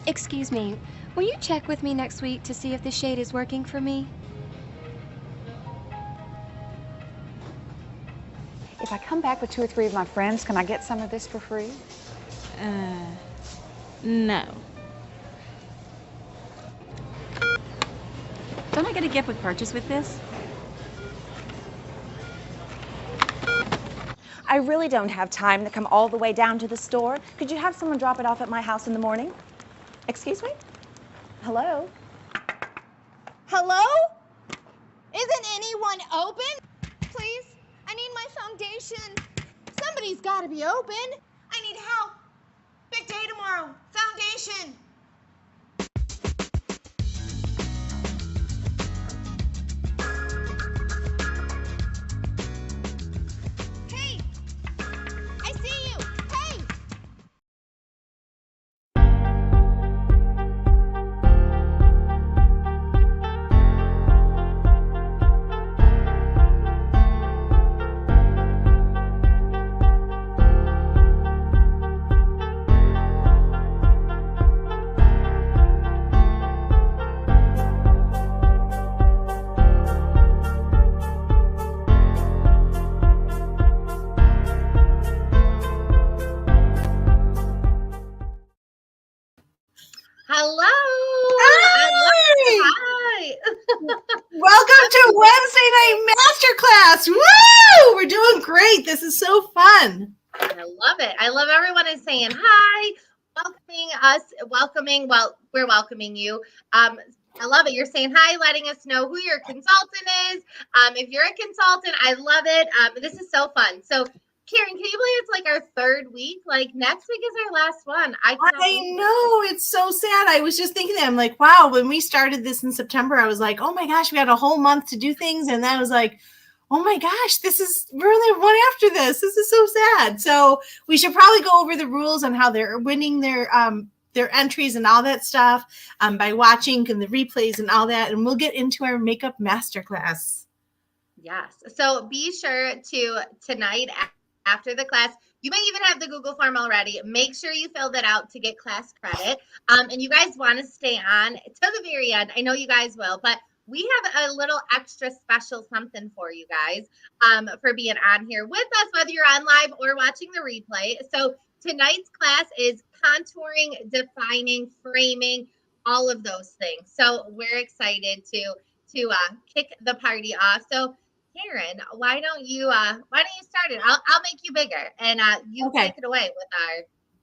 Excuse me, will you check with me next week to see if the shade is working for me? If I come back with 2 or 3 of my friends, can I get some of this for free? No. Don't I get a gift with purchase with this? I really don't have time to come all the way down to the store. Could you have someone drop it off at my house in the morning? Excuse me? Hello? Hello? Isn't anyone open? Please? I need my foundation. Somebody's got to be open. I need help. Big day tomorrow. Foundation. Hey! I see you. Hey! Hello. Hi. Welcome to Wednesday Night Masterclass. Woo! We're doing great. This is so fun. I love it. I love everyone is saying hi, welcoming us, well, we're welcoming you. I love it. You're saying hi, letting us know who your consultant is. If you're a consultant, I love it. This is so fun. So Karen, can you believe it's like our third week? Like next week is our last one. I know. It's so sad. I was just thinking that. I'm like, wow, when we started this in September, I was like, oh my gosh, we had a whole month to do things. And then I was like, oh my gosh, we're only one after this. This is so sad. So we should probably go over the rules on how they're winning their entries and all that stuff by watching and the replays and all that. And we'll get into our makeup masterclass. Yes. So be sure to tonight after the class, you may even have the Google form already. Make sure you fill that out to get class credit. And you guys want to stay on to the very end. I know you guys will, but we have a little extra special something for you guys for being on here with us, whether you're on live or watching the replay. So tonight's class is contouring, defining, framing, all of those things. So we're excited to kick the party off. So Karen, why don't you start it? I'll make you bigger and you take it away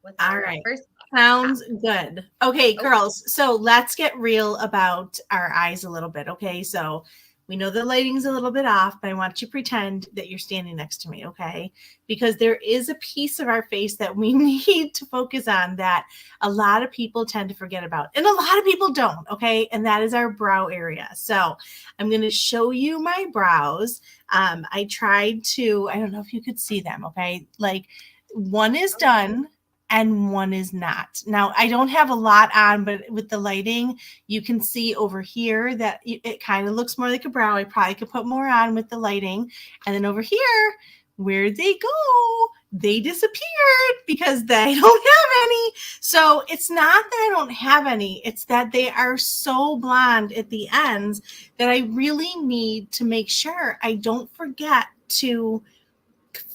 with our right. First Sounds good. Okay, girls. So let's get real about our eyes a little bit. Okay, so we know the lighting's a little bit off, but I want you to pretend that you're standing next to me, okay? Because there is a piece of our face that we need to focus on that a lot of people tend to forget about, and a lot of people don't, okay? And that is our brow area. So I'm going to show you my brows. I tried to, I don't know if you could see them, okay? Like one is done and one is not. Now, I don't have a lot on, but with the lighting, you can see over here that it kind of looks more like a brow. I probably could put more on with the lighting. And then over here, where'd they go? They disappeared because they don't have any. So it's not that I don't have any. It's that they are so blonde at the ends that I really need to make sure I don't forget to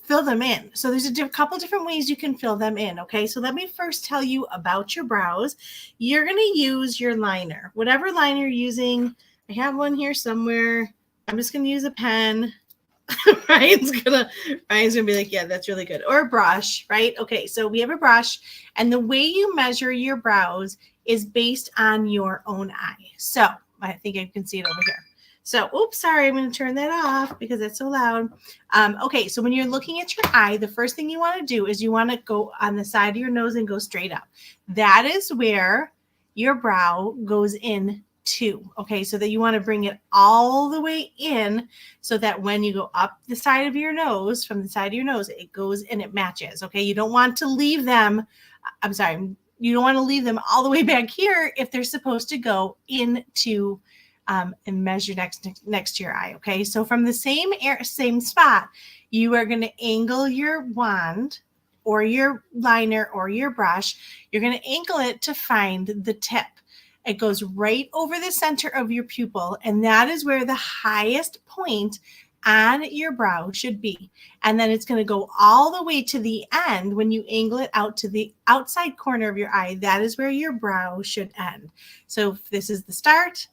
fill them in. So there's a couple different ways you can fill them in. Okay. So let me first tell you about your brows. You're going to use your liner, whatever liner you're using. I have one here somewhere. I'm just going to use a pen. Ryan's gonna be like, yeah, that's really good. Or a brush, right? Okay. So we have a brush, and the way you measure your brows is based on your own eye. So I think I can see it over here. So, oops, sorry, I'm going to turn that off because it's so loud. Okay, so when you're looking at your eye, the first thing you want to do is you want to go on the side of your nose and go straight up. That is where your brow goes in to, okay? So that you want to bring it all the way in so that when you go up the side of your nose, from the side of your nose, it goes and it matches, okay? You don't want to leave them, you don't want to leave them all the way back here if they're supposed to go into and measure next to your eye. Okay, so from the same spot, you are going to angle your wand or your liner or your brush, you're going to angle it to find the tip. It goes right over the center of your pupil, and that is where the highest point on your brow should be. And then it's going to go all the way to the end when you angle it out to the outside corner of your eye. That is where your brow should end. So if this is the start,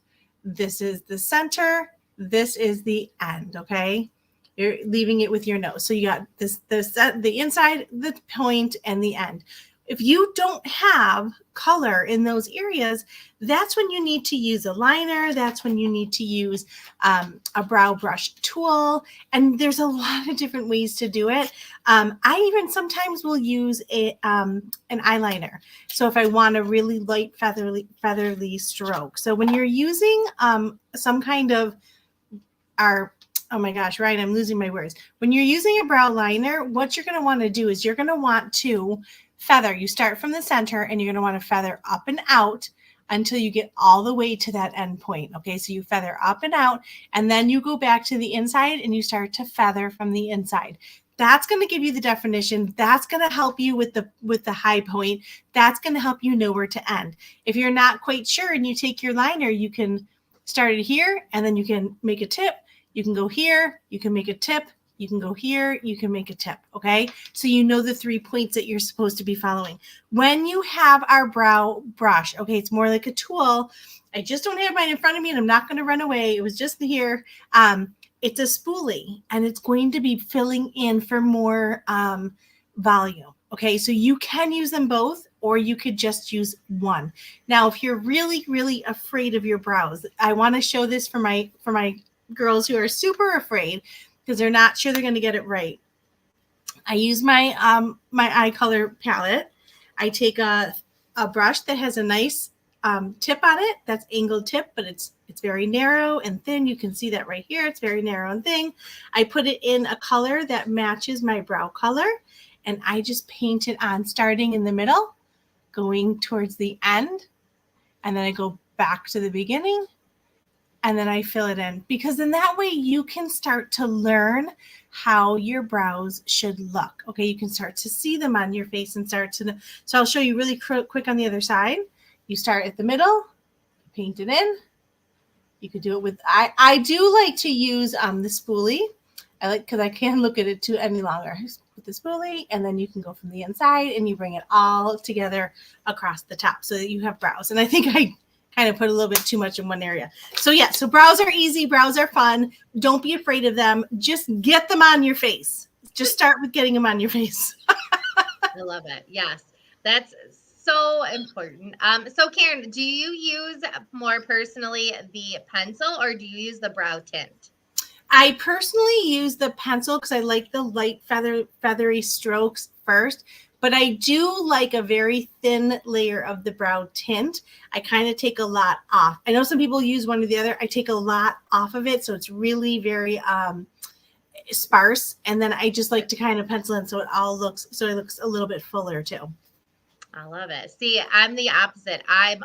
this is the center, this is the end, okay? You're leaving it with your nose. So you got the inside, the point, and the end. If you don't have color in those areas, that's when you need to use a liner. That's when you need to use a brow brush tool. And there's a lot of different ways to do it. I even sometimes will use an eyeliner. So if I want a really light featherly stroke. So when you're using some kind of oh my gosh, Ryan, I'm losing my words. When you're using a brow liner, what you're going to want to do is you're going to want to feather. You start from the center and you're going to want to feather up and out until you get all the way to that end point. Okay, so you feather up and out, and then you go back to the inside and you start to feather from the inside. That's going to give you the definition. That's going to help you with the high point. That's going to help you know where to end. If you're not quite sure and you take your liner, you can start it here and then you can make a tip. You can go here, you can make a tip, you can go here, you can make a tip, okay? So you know the 3 points that you're supposed to be following. When you have our brow brush, okay, it's more like a tool. I just don't have mine in front of me and I'm not going to run away. It was just here. It's a spoolie and it's going to be filling in for more volume, okay? So you can use them both or you could just use one. Now, if you're really, really afraid of your brows, I want to show this for my girls who are super afraid because they're not sure they're going to get it right. I use my eye color palette. I take a brush that has a nice tip on it. That's angled tip, but it's very narrow and thin. You can see that right here. It's very narrow and thin. I put it in a color that matches my brow color, and I just paint it on, starting in the middle, going towards the end, and then I go back to the beginning. And then I fill it in, because in that way you can start to learn how your brows should look. Okay, you can start to see them on your face and so I'll show you really quick on the other side. You start at the middle, paint it in. You could do it with, I do like to use the spoolie. I like, because I can't look at it too any longer. With the spoolie, and then you can go from the inside and you bring it all together across the top so that you have brows. And I think I kind of put a little bit too much in one area. So yeah, so brows are easy. Brows are fun. Don't be afraid of them. Just get them on your face. Just start with getting them on your face. I love it. Yes, that's so important. So Karen, do you use more personally the pencil or do you use the brow tint? I personally use the pencil because I like the light feathery strokes first. But I do like a very thin layer of the brow tint. I kind of take a lot off. I know some people use one or the other. I take a lot off of it, so it's really very sparse. And then I just like to kind of pencil in so it looks a little bit fuller too. I love it. See, I'm the opposite. I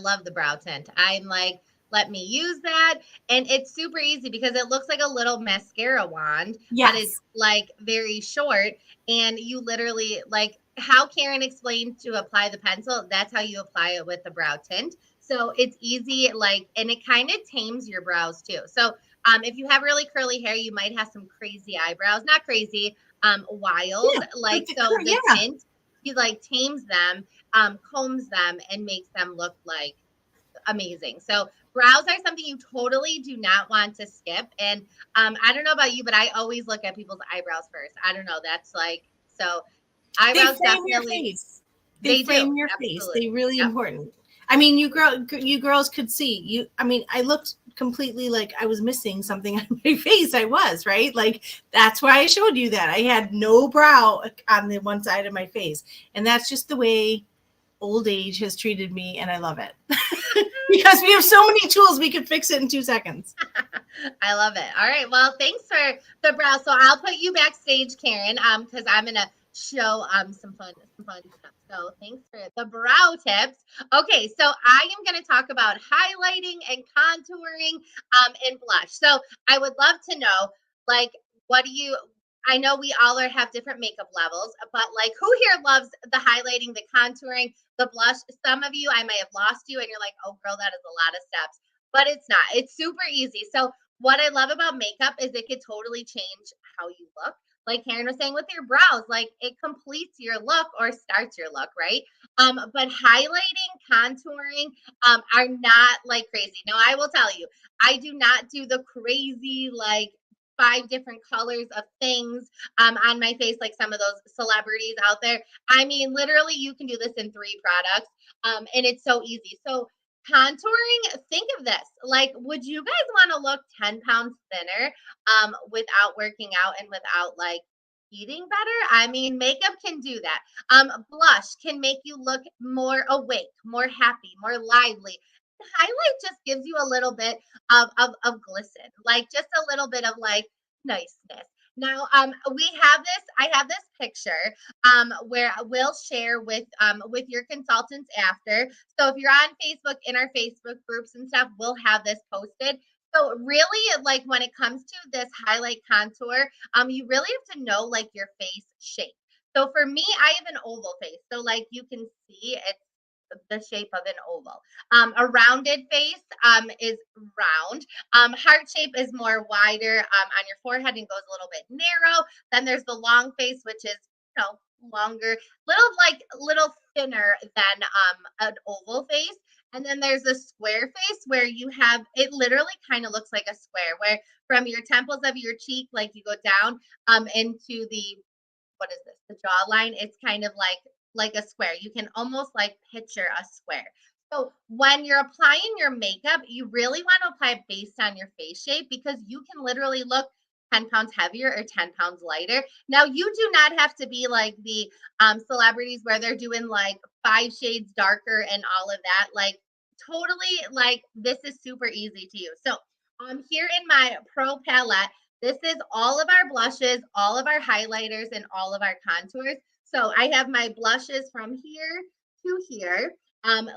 love the brow tint. I'm like, let me use that. And it's super easy because it looks like a little mascara wand, yes. But it's like very short. And you literally, like how Karen explained to apply the pencil, that's how you apply it with the brow tint. So it's easy, like, and it kind of tames your brows too. So if you have really curly hair, you might have some crazy eyebrows, not crazy, wild, yeah, like, so the tint, you like tames them, combs them, and makes them look like amazing. So brows are something you totally do not want to skip. And I don't know about you, but I always look at people's eyebrows first. I don't know. That's like, so eyebrows definitely. They frame your face. They're really important. I mean, you girls could see you. I mean, I looked completely like I was missing something on my face. I was, right? Like, that's why I showed you that. I had no brow on the one side of my face. And that's just the way old age has treated me, and I love it. Because we have so many tools, we can fix it in 2 seconds. I love it. All right. Well, thanks for the brow. So I'll put you backstage, Karen, because I'm going to show some fun stuff. So thanks for the brow tips. Okay, so I am going to talk about highlighting and contouring and blush. So I would love to know, like, I know we all have different makeup levels, but like who here loves the highlighting, the contouring, the blush? Some of you, I may have lost you and you're like, oh girl, that is a lot of steps, but it's not. It's super easy. So what I love about makeup is it could totally change how you look. Like Karen was saying with your brows, like it completes your look or starts your look, right? But highlighting, contouring are not like crazy. Now I will tell you, I do not do the crazy like 5 different colors of things on my face like some of those celebrities out there. I mean, literally, you can do this in 3 products, and it's so easy. So contouring, think of this. Like, would you guys want to look 10 pounds thinner without working out and without like eating better? I mean, makeup can do that. Blush can make you look more awake, more happy, more lively. Highlight just gives you a little bit of glisten, like just a little bit of like niceness. Now, we have this. I have this picture where we'll share with your consultants after. So if you're on Facebook in our Facebook groups and stuff, we'll have this posted. So really, like when it comes to this highlight contour, you really have to know like your face shape. So for me, I have an oval face. So like you can see, it's the shape of an oval. A rounded face is round. Heart shape is more wider on your forehead and goes a little bit narrow. Then there's the long face, which is longer, little thinner than an oval face. And then there's a square face where you have it literally kind of looks like a square, where from your temples of your cheek, like you go down into the what is this? The jawline. It's kind of like a square. You can almost like picture a square. So when you're applying your makeup, you really want to apply it based on your face shape because you can literally look 10 pounds heavier or 10 pounds lighter. Now, you do not have to be like the celebrities where they're doing like 5 shades darker and all of that. Like totally like this is super easy to use. So here in my Pro Palette, this is all of our blushes, all of our highlighters, and all of our contours. So I have my blushes from here to here.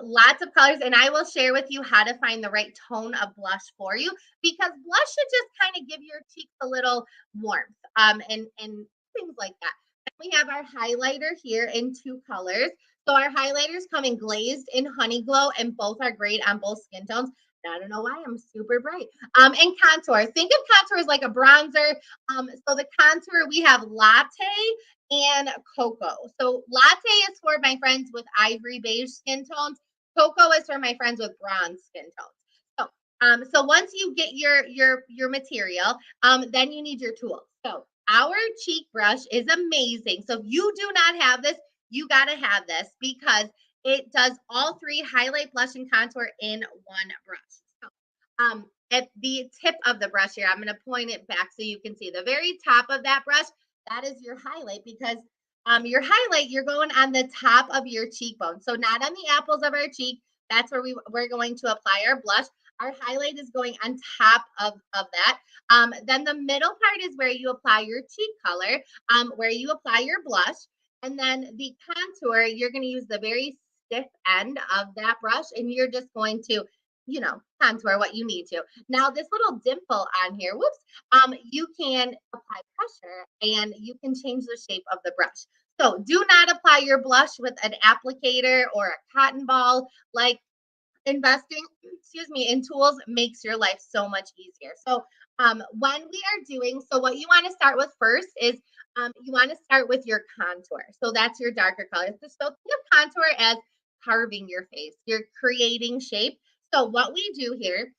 Lots of colors, and I will share with you how to find the right tone of blush for you because blush should just kind of give your cheeks a little warmth and things like that. And we have our highlighter here in 2 colors. So our highlighters come in glazed and honey glow, and both are great on both skin tones. I don't know why I'm super bright. And contour. Think of contour as like a bronzer. So the contour we have latte and cocoa. So latte is for my friends with ivory beige skin tones. Cocoa is for my friends with bronze skin tones. So once you get your material, then you need your tools. So our cheek brush is amazing. So if you do not have this, you got to have this because it does all 3 highlight, blush, and contour in one brush. So, at the tip of the brush here, I'm going to point it back so you can see the very top of that brush. That is your highlight because your highlight, you're going on the top of your cheekbone. So not on the apples of our cheek. That's where we're going to apply our blush. Our highlight is going on top of that. Then the middle part is where you apply your cheek color, where you apply your blush. And then the contour, you're going to use the very stiff end of that brush and you're just going to, contour what you need to. Now this little dimple on here, you can apply pressure and you can change the shape of the brush. So do not apply your blush with an applicator or a cotton ball. Like investing, in tools makes your life so much easier. So when we are doing, so what you want to start with first is you want to start with your contour. So that's your darker color. So think of contour as carving your face. You're creating shape. So what we do here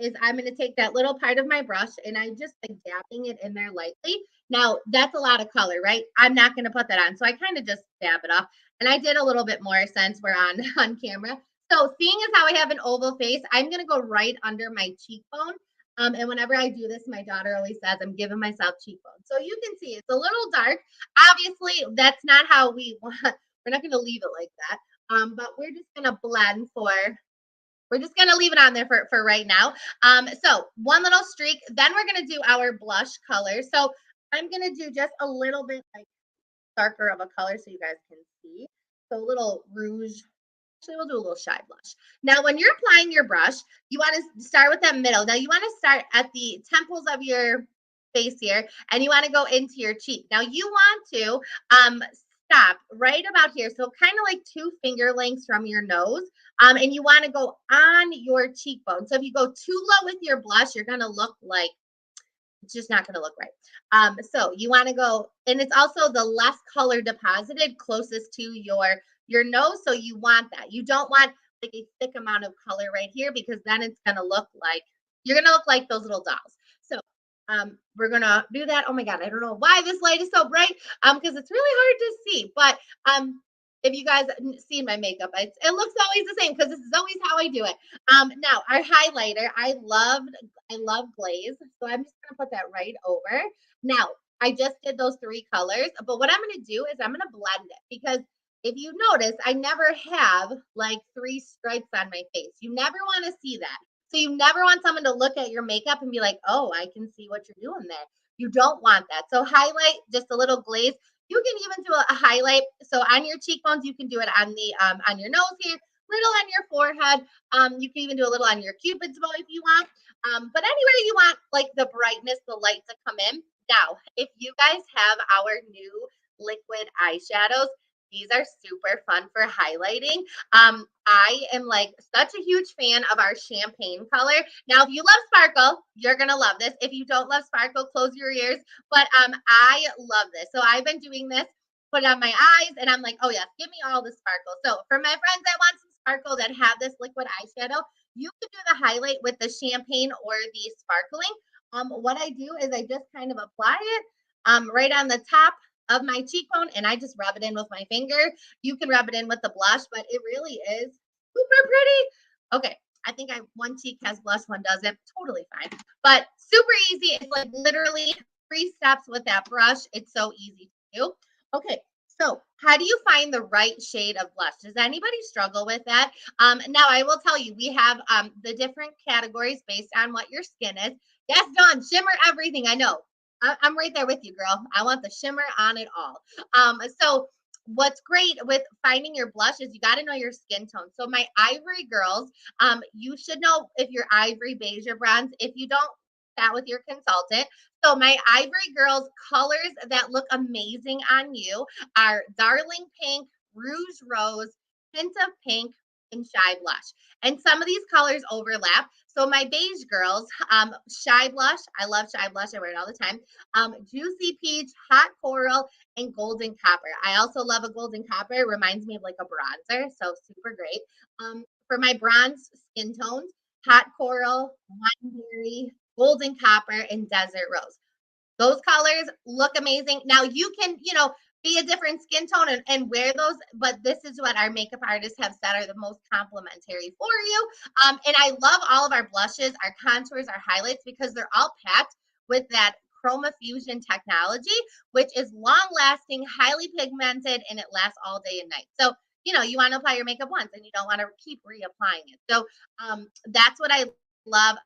is I'm going to take that little part of my brush and I'm just like dabbing it in there lightly. Now that's a lot of color, right? I'm not going to put that on. So I kind of just dab it off. And I did a little bit more since we're on camera. So seeing as how I have an oval face, I'm going to go right under my cheekbone. And whenever I do this, my daughter always says I'm giving myself cheekbone. So you can see it's a little dark. Obviously, that's not how we want. We're not going to leave it like that. But we're just going to blend we're just going to leave it on there for right now. So one little streak. Then we're going to do our blush color. So I'm going to do just a little bit like darker of a color so you guys can see. So a little rouge. Actually, we'll do a little shy blush. Now, when you're applying your brush, you want to start with that middle. Now, you want to start at the temples of your face here, and you want to go into your cheek. Now you want to stop right about here. So kind of like 2 finger lengths from your nose. And you want to go on your cheekbone. So if you go too low with your blush, you're going to look like, it's just not going to look right. So you want to go, and it's also the less color deposited closest to your nose. So you want that. You don't want like a thick amount of color right here, because then it's going to look like, you're going to look like those little dolls. So we're going to do that. Oh my God, I don't know why this light is so bright, because it's really hard to see. But if you guys see my makeup, it looks always the same, because this is always how I do it. Now our highlighter, I love glaze. So I'm just going to put that right over. Now, I just did those 3 colors, but what I'm going to do is I'm going to blend it, because if you notice, I never have like 3 stripes on my face. You never want to see that. So you never want someone to look at your makeup and be like, oh, I can see what you're doing there. You don't want that. So highlight, just a little glaze. You can even do a highlight. So on your cheekbones, you can do it on the on your nose here, little on your forehead. You can even do a little on your Cupid's bow if you want. But anywhere you want like the brightness, the light to come in. Now, if you guys have our new liquid eyeshadows, these are super fun for highlighting. I am like such a huge fan of our champagne color. Now, if you love sparkle, you're going to love this. If you don't love sparkle, close your ears. But I love this. So I've been doing this, put it on my eyes, and I'm like, oh yes, give me all the sparkle. So for my friends that want some sparkle that have this liquid eyeshadow, you can do the highlight with the champagne or the sparkling. What I do is I just kind of apply it right on the top of my cheekbone, and I just rub it in with my finger. You can rub it in with the blush, but it really is super pretty. Okay, I think one cheek has blush, one doesn't. Totally fine, but super easy. It's like literally 3 steps with that brush. It's so easy to do. Okay, so how do you find the right shade of blush? Does anybody struggle with that? Now I will tell you, we have the different categories based on what your skin is. Yes, Dawn, shimmer everything. I know. I'm right there with you, girl. I want the shimmer on it all. So what's great with finding your blush is you got to know your skin tone. So my ivory girls, you should know if you're ivory, beige, or bronze. If you don't, chat with your consultant. So my ivory girls colors that look amazing on you are Darling Pink, Rouge Rose, Hint of Pink, and Shy Blush. And some of these colors overlap. So my beige girls, Shy Blush, I love Shy Blush, I wear it all the time. Juicy Peach, Hot Coral, and Golden Copper. I also love a Golden Copper. It reminds me of like a bronzer, so super great. For my bronze skin tones, Hot Coral, Wineberry, Golden Copper, and Desert Rose. Those colors look amazing. Now you can, be a different skin tone and wear those, but this is what our makeup artists have said are the most complimentary for you. And I love all of our blushes, our contours, our highlights, because they're all packed with that Chroma Fusion technology, which is long lasting, highly pigmented, and it lasts all day and night. So, you want to apply your makeup once and you don't want to keep reapplying it. So that's what I love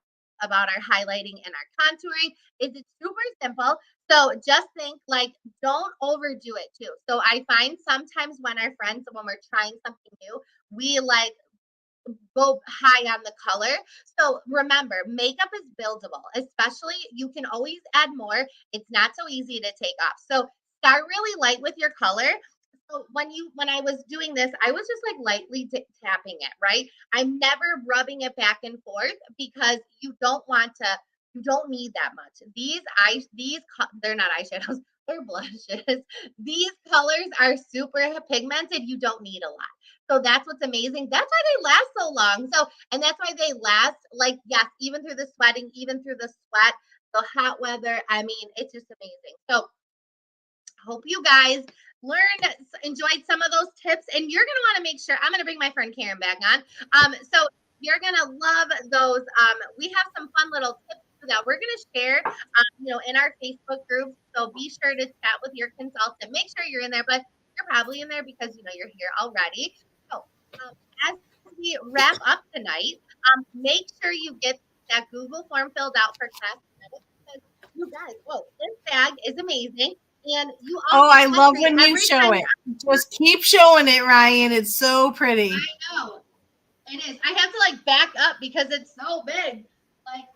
about our highlighting and our contouring is it's super simple. So just think like, don't overdo it too. So I find sometimes when we're trying something new, we like go high on the color. So remember, makeup is buildable, especially you can always add more. It's not so easy to take off. So start really light with your color. So when I was doing this, I was just like lightly tapping it, right? I'm never rubbing it back and forth because you don't need that much. They're not eyeshadows, they're blushes. These colors are super pigmented. You don't need a lot. So that's what's amazing. That's why they last so long. And that's why they last like, yes, even through the sweating, even through the sweat, the hot weather. I mean, it's just amazing. So hope you guys enjoyed some of those tips, and you're going to want to make sure, I'm going to bring my friend Karen back on. So you're going to love those. We have some fun little tips that we're going to share, in our Facebook group. So be sure to chat with your consultant. Make sure you're in there, but you're probably in there because, you're here already. So as we wrap up tonight, make sure you get that Google form filled out for class. Because you guys, this bag is amazing. And you I love when you show it. Just keep showing it, Ryan. It's so pretty. I know. It is. I have to back up because it's so big.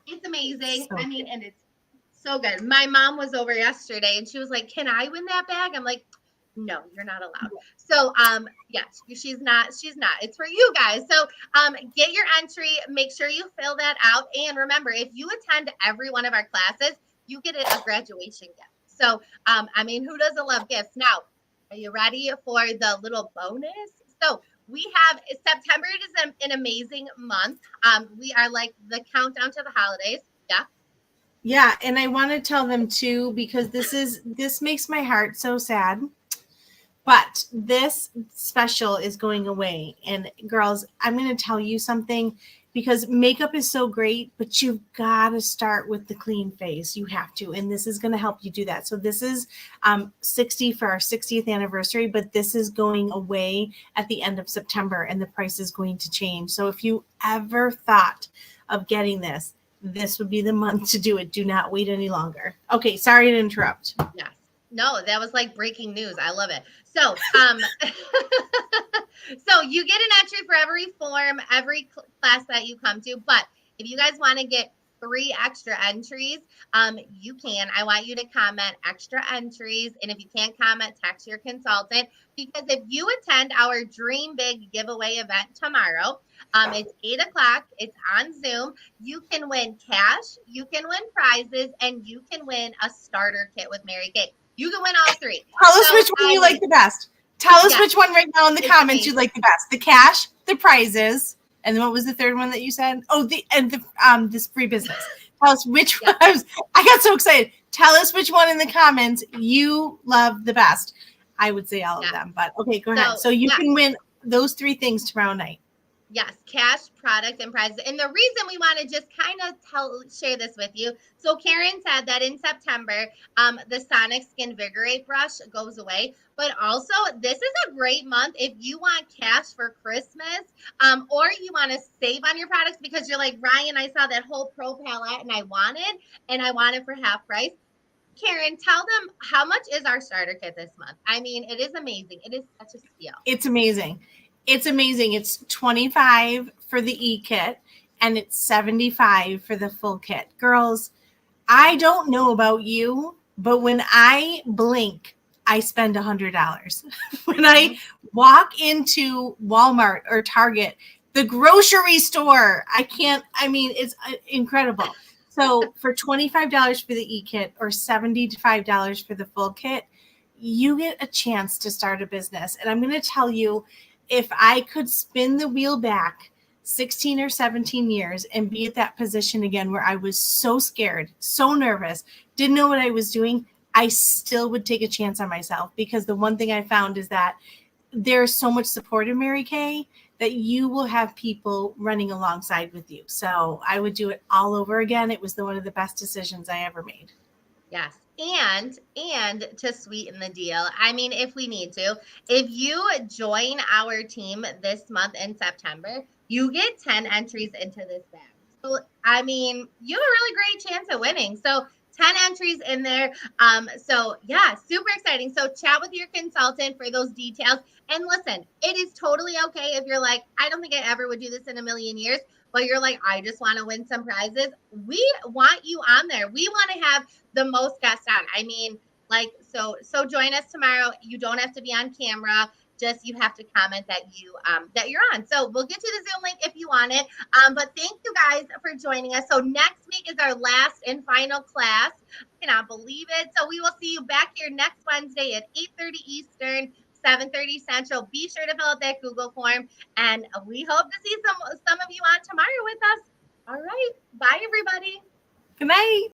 It's amazing. So and it's So good. My mom was over yesterday and she was like, "Can I win that bag?" I'm like, "No, you're not allowed." So yes, she's not. It's for you guys. So get your entry, make sure you fill that out. And remember, if you attend every one of our classes, you get a graduation gift. So I mean, who doesn't love gifts? Now, are you ready for the little bonus? So we have September. It is an amazing month. We are like the countdown to the holidays. Yeah. Yeah, and I want to tell them too, because this makes my heart so sad. But this special is going away. And girls, I'm going to tell you something, because makeup is so great, but you've got to start with the clean face. You have to. And this is going to help you do that. So this is 60 for our 60th anniversary, but this is going away at the end of September and the price is going to change. So if you ever thought of getting this would be the month to do it. Do not wait any longer. Okay, sorry to interrupt. Yes. No, that was like breaking news. I love it. So, so you get an entry for every form, every class that you come to. But if you guys want to get 3 extra entries, you can. I want you to comment extra entries. And if you can't comment, text your consultant. Because if you attend our Dream Big giveaway event tomorrow, it's 8:00. It's on Zoom. You can win cash, you can win prizes, and you can win a starter kit with Mary Kay. You can win all 3. Tell us which one you like the best. Tell us which one right now in the comments you like the best. The cash, the prizes, and then what was the third one that you said? Oh, this free business. Tell us which one. I got so excited. Tell us which one in the comments you love the best. I would say all of them, but okay, go ahead. So you can win those 3 things tomorrow night. Yes, cash, product, and prizes. And the reason we want to just kind of share this with you. So Karen said that in September, the Sonic Skinvigorate brush goes away. But also, this is a great month if you want cash for Christmas, or you want to save on your products because you're like, Ryan, I saw that whole pro palette and I want it for half price. Karen, tell them how much is our starter kit this month. I mean, it is amazing. It is such a steal. It's amazing. It's amazing. It's $25 for the e-kit and it's $75 for the full kit. Girls, I don't know about you, but when I blink, I spend $100. When I walk into Walmart or Target, the grocery store, it's incredible. So for $25 for the e-kit or $75 for the full kit, you get a chance to start a business. And I'm going to tell you, if I could spin the wheel back 16 or 17 years and be at that position again where I was so scared, so nervous, didn't know what I was doing, I still would take a chance on myself, because the one thing I found is that there's so much support in Mary Kay that you will have people running alongside with you. So I would do it all over again. It was one of the best decisions I ever made. Yes. And to sweeten the deal, I mean, if we need to, if you join our team this month in September, you get 10 entries into this bag. So, I mean, you have a really great chance at winning. So 10 entries in there. So yeah, super exciting. So chat with your consultant for those details. And listen, it is totally okay if you're like, I don't think I ever would do this in a million years, but you're like, I just want to win some prizes. We want you on there. We want to have the most guests on. I mean, like, so join us tomorrow. You don't have to be on camera. Just you have to comment that you're on. So we'll get you the Zoom link if you want it. But thank you guys for joining us. So next week is our last and final class. I cannot believe it. So we will see you back here next Wednesday at 8:30 Eastern, 7:30 Central. Be sure to fill out that Google form. And we hope to see some of you on tomorrow with us. All right. Bye, everybody. Good night.